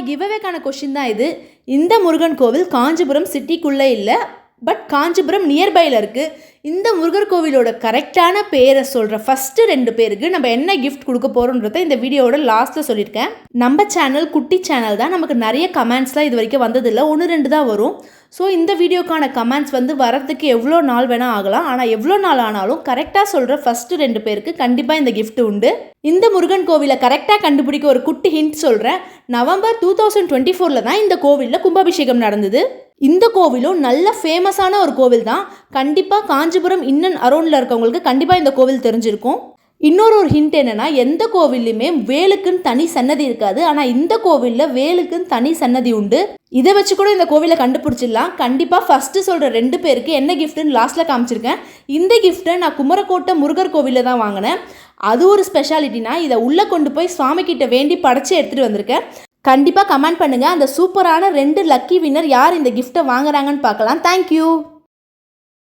கிவ்அவேக்கான question தான் இது. இந்த முருகன் கோவில் காஞ்சிபுரம் சிட்டிக்குள்ளே இல்லை, பட் காஞ்சிபுரம் நியர்பையில் இருக்குது. இந்த முருகர் கோவிலோட கரெக்டான பேரை சொல்கிற ஃபஸ்ட்டு 2 பேருக்கு நம்ம என்ன கிஃப்ட் கொடுக்க போகிறோன்றத இந்த வீடியோவோட லாஸ்ட்டில் சொல்லியிருக்கேன். நம்ம சேனல் குட்டி சேனல் தான், நமக்கு நிறைய கமெண்ட்ஸ்லாம் இது வரைக்கும் வந்ததில்லை, 1-2 தான் வரும். ஸோ இந்த வீடியோக்கான கமெண்ட்ஸ் வரதுக்கு எவ்வளோ நாள் வேணால் ஆகலாம். ஆனால் எவ்வளோ நாள் ஆனாலும் கரெக்டாக சொல்கிற ஃபஸ்ட்டு 2 பேருக்கு கண்டிப்பாக இந்த கிஃப்ட் உண்டு. இந்த முருகன் கோவிலை கரெக்டாக கண்டுபிடிக்க ஒரு குட்டி ஹிண்ட் சொல்கிறேன். நவம்பர் 2024 தான் இந்த கோவிலில் கும்பாபிஷேகம் நடந்தது. இந்த கோவிலும் நல்ல ஃபேமஸான ஒரு கோவில் தான். கண்டிப்பாக காஞ்சிபுரம் அரௌண்டில் இருக்கவங்களுக்கு கண்டிப்பாக இந்த கோவில் தெரிஞ்சிருக்கும். இன்னொரு ஹிண்ட் என்னென்னா, எந்த கோவில்லையுமே வேலுக்குன்னு தனி சன்னதி இருக்காது. ஆனால் இந்த கோவிலில் வேலுக்குன்னு தனி சன்னதி உண்டு. இதை வச்சு கூட இந்த கோவிலை கண்டுபிடிச்சிடலாம். கண்டிப்பாக ஃபஸ்ட்டு சொல்கிற 2 பேருக்கு என்ன கிஃப்ட்டுன்னு லாஸ்ட்டில் காமிச்சிருக்கேன். இந்த கிஃப்ட்டை நான் குமரக்கோட்டை முருகர் கோவிலில் தான் வாங்கினேன். அது ஒரு ஸ்பெஷாலிட்டினா, இதை உள்ளே கொண்டு போய் சுவாமி கிட்ட வேண்டி படைச்சி எடுத்துகிட்டு வந்திருக்கேன். கண்டிப்பாக கமெண்ட் பண்ணுங்கள். அந்த சூப்பரான 2 லக்கி வின்னர் யார் இந்த கிஃப்ட்டை வாங்குறாங்கன்னு பார்க்கலாம். தேங்க்யூ.